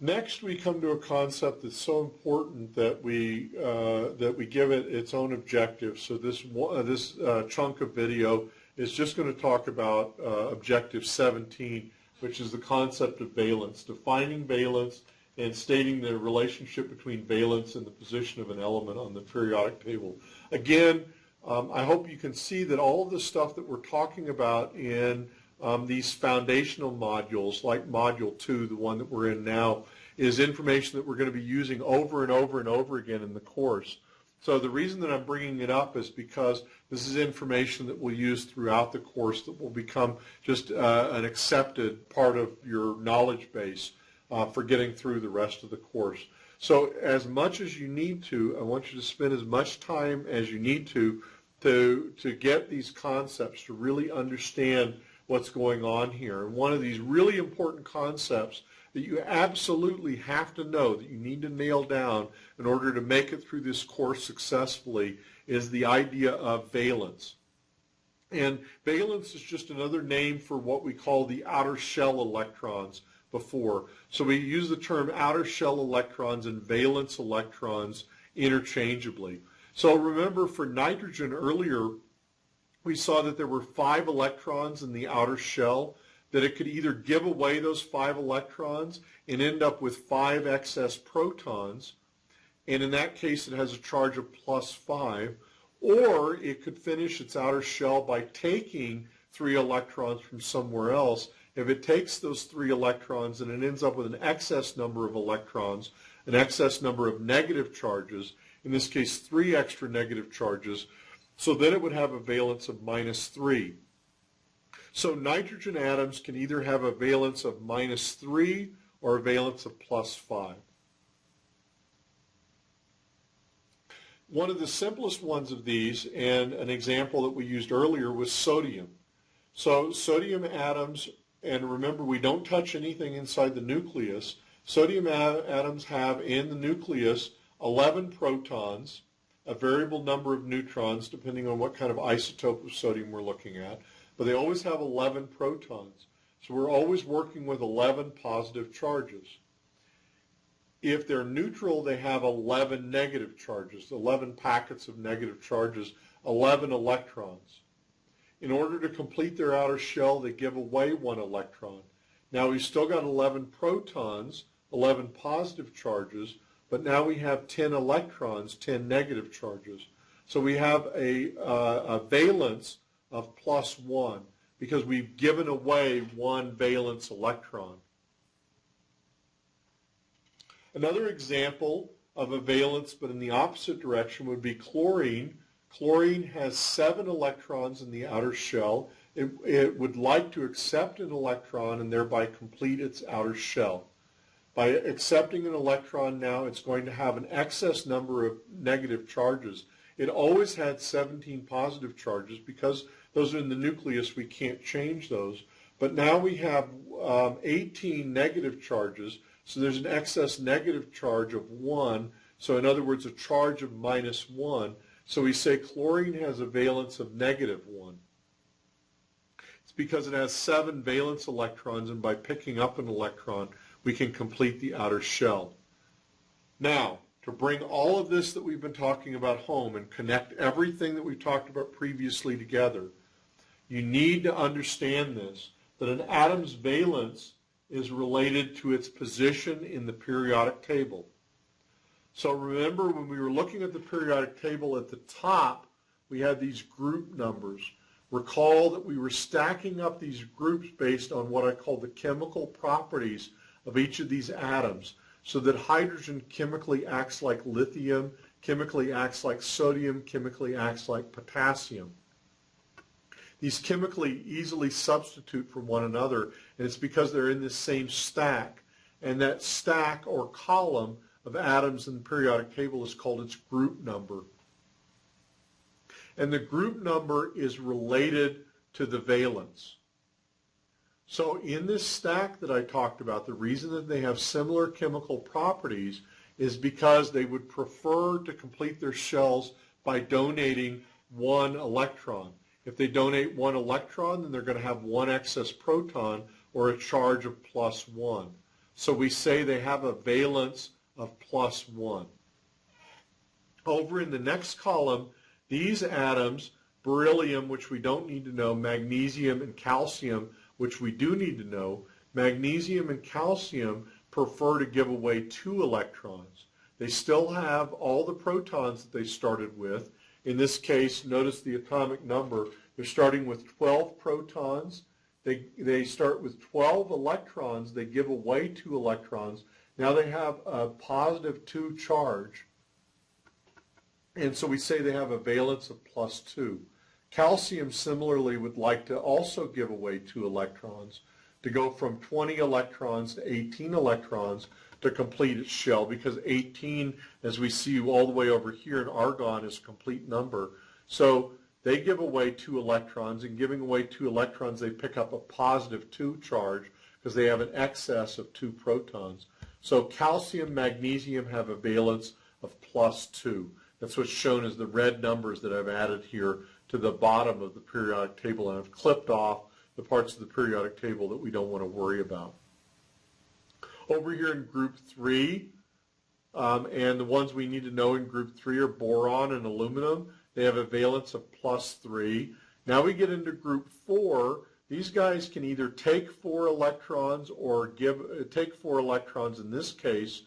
Next, we come to a concept that's so important that we give it its own objective. So this chunk of video is just going to talk about objective 17, which is the concept of valence, defining valence and stating the relationship between valence and the position of an element on the periodic table. Again, I hope you can see that all of the stuff that we're talking about in these foundational modules, like Module 2, the one that we're in now, is information that we're going to be using over and over and over again in the course. So the reason that I'm bringing it up is because this is information that we'll use throughout the course that will become just an accepted part of your knowledge base for getting through the rest of the course. So as much as you need to, I want you to spend as much time as you need to get these concepts, to really understand what's going on here. And one of these really important concepts that you absolutely have to know, that you need to nail down in order to make it through this course successfully, is the idea of valence. And valence is just another name for what we call the outer shell electrons before. So we use the term outer shell electrons and valence electrons interchangeably. So remember, for nitrogen earlier, we saw that there were 5 electrons in the outer shell, that it could either give away those 5 electrons and end up with 5 excess protons, and in that case it has a charge of +5, or it could finish its outer shell by taking 3 electrons from somewhere else. If it takes those 3 electrons and it ends up with an excess number of electrons, an excess number of negative charges, in this case 3 extra negative charges, so then it would have a valence of -3. So nitrogen atoms can either have a valence of -3 or a valence of +5. One of the simplest ones of these, and an example that we used earlier, was sodium. So sodium atoms, and remember, we don't touch anything inside the nucleus. Sodium atoms have in the nucleus 11 protons, a variable number of neutrons depending on what kind of isotope of sodium we're looking at, but they always have 11 protons. So we're always working with 11 positive charges. If they're neutral, they have 11 negative charges, 11 packets of negative charges, 11 electrons. In order to complete their outer shell, they give away 1 electron. Now we've still got 11 protons, 11 positive charges, but now we have 10 electrons, 10 negative charges. So we have a valence of +1 because we've given away 1 valence electron. Another example of a valence but in the opposite direction would be chlorine. Chlorine has 7 electrons in the outer shell. It would like to accept an electron and thereby complete its outer shell. By accepting an electron now, it's going to have an excess number of negative charges. It always had 17 positive charges. Because those are in the nucleus, we can't change those. But now we have 18 negative charges, so there's an excess negative charge of 1. So in other words, a charge of -1. So we say chlorine has a valence of -1. It's because it has 7 valence electrons, and by picking up an electron, we can complete the outer shell. Now, to bring all of this that we've been talking about home and connect everything that we've talked about previously together, you need to understand this, that an atom's valence is related to its position in the periodic table. So remember, when we were looking at the periodic table at the top, we had these group numbers. Recall that we were stacking up these groups based on what I call the chemical properties of each of these atoms, so that hydrogen chemically acts like lithium, chemically acts like sodium, chemically acts like potassium. These chemically easily substitute from one another, and it's because they're in this same stack. And that stack or column of atoms in the periodic table is called its group number. And the group number is related to the valence. So in this stack that I talked about, the reason that they have similar chemical properties is because they would prefer to complete their shells by donating 1 electron. If they donate 1 electron, then they're going to have 1 excess proton or a charge of +1. So we say they have a valence of +1. Over in the next column, these atoms, beryllium, which we don't need to know, magnesium and calcium, which we do need to know, magnesium and calcium prefer to give away 2 electrons. They still have all the protons that they started with. In this case, notice the atomic number. They're starting with 12 protons. They start with 12 electrons. They give away 2 electrons. Now they have a +2 charge. And so we say they have a valence of +2. Calcium similarly would like to also give away 2 electrons to go from 20 electrons to 18 electrons to complete its shell, because 18, as we see all the way over here in argon, is a complete number. So they give away 2 electrons, and giving away 2 electrons, they pick up a +2 charge because they have an excess of 2 protons. So calcium, magnesium have a valence of +2. That's what's shown as the red numbers that I've added here to the bottom of the periodic table, and I've clipped off the parts of the periodic table that we don't want to worry about. Over here in group 3, and the ones we need to know in group 3 are boron and aluminum. They have a valence of +3. Now we get into group 4. These guys can either take 4 electrons or take 4 electrons in this case,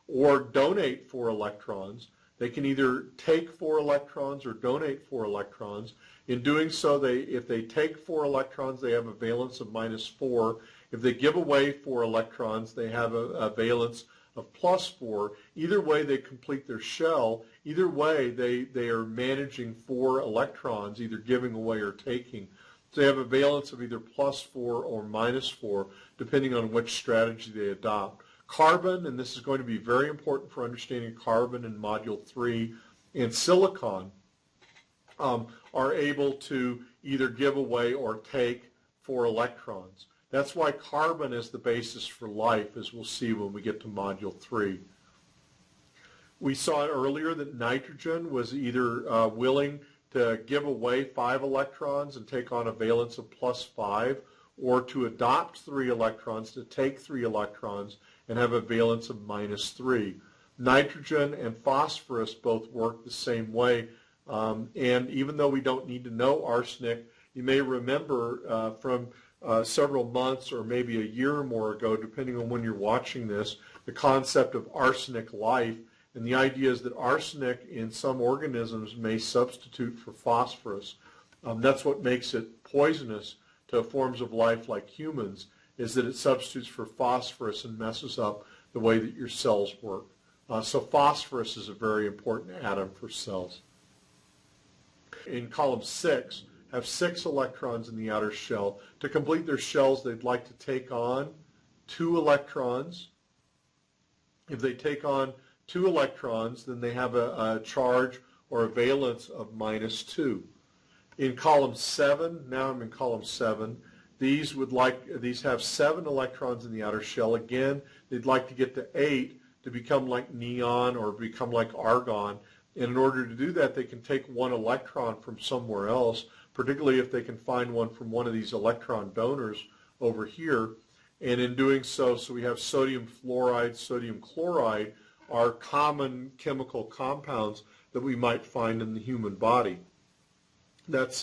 or donate 4 electrons. They can either take 4 electrons or donate 4 electrons. In doing so, if they take 4 electrons, they have a valence of -4. If they give away 4 electrons, they have a valence of +4. Either way, they complete their shell. Either way, they are managing 4 electrons, either giving away or taking. So they have a valence of either +4 or -4, depending on which strategy they adopt. Carbon, and this is going to be very important for understanding carbon in Module 3, and silicon are able to either give away or take 4 electrons. That's why carbon is the basis for life, as we'll see when we get to Module 3. We saw earlier that nitrogen was either willing to give away 5 electrons and take on a valence of +5, or to adopt 3 electrons, to take 3 electrons and have a valence of -3. Nitrogen and phosphorus both work the same way, and even though we don't need to know arsenic, you may remember from several months or maybe a year or more ago, depending on when you're watching this, the concept of arsenic life. And the idea is that arsenic in some organisms may substitute for phosphorus. That's what makes it poisonous to forms of life like humans, is that it substitutes for phosphorus and messes up the way that your cells work. So phosphorus is a very important atom for cells. In column 6, have 6 electrons in the outer shell. To complete their shells, they'd like to take on 2 electrons. If they take on 2 electrons, then they have a charge or a valence of -2. In column 7, now I'm in column 7, these have 7 electrons in the outer shell. Again, they'd like to get to 8 to become like neon or become like argon. And in order to do that, they can take 1 electron from somewhere else, particularly if they can find one from one of these electron donors over here. And in doing so, we have sodium fluoride, sodium chloride, are common chemical compounds that we might find in the human body. That's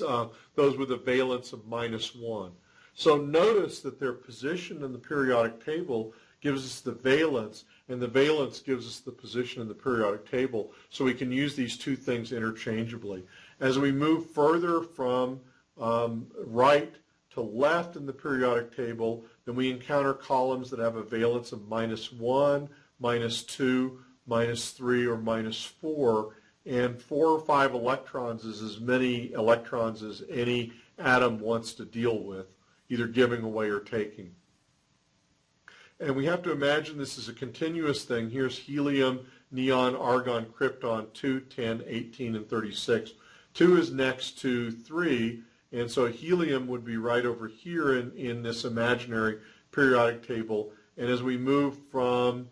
those with a valence of -1. So notice that their position in the periodic table gives us the valence, and the valence gives us the position in the periodic table, so we can use these two things interchangeably. As we move further from right to left in the periodic table, then we encounter columns that have a valence of -1, -2, -3, or -4, and 4 or 5 electrons is as many electrons as any atom wants to deal with, either giving away or taking. And we have to imagine this is a continuous thing. Here's helium, neon, argon, krypton, 2, 10, 18, and 36. 2 is next to 3, and so helium would be right over here in this imaginary periodic table. And as we move from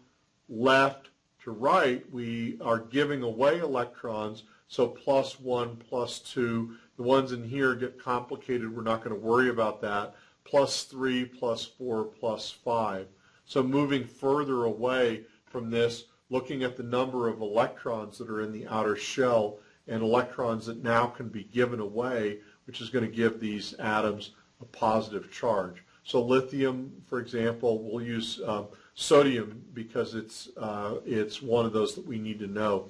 left to right, we are giving away electrons, so +1, +2. The ones in here get complicated. We're not going to worry about that. +3, +4, +5. So moving further away from this, looking at the number of electrons that are in the outer shell and electrons that now can be given away, which is going to give these atoms a positive charge. So lithium, for example, we'll use sodium because it's one of those that we need to know.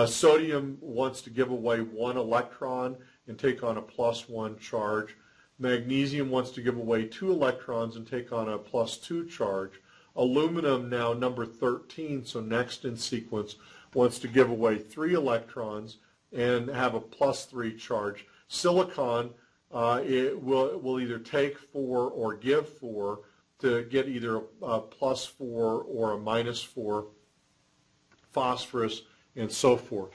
Sodium wants to give away 1 electron and take on a +1 charge. Magnesium wants to give away 2 electrons and take on a +2 charge. Aluminum, now number 13, so next in sequence, wants to give away 3 electrons and have a +3 charge. Silicon, it will either take 4 or give 4 to get either a +4 or a -4. Phosphorus, and so forth.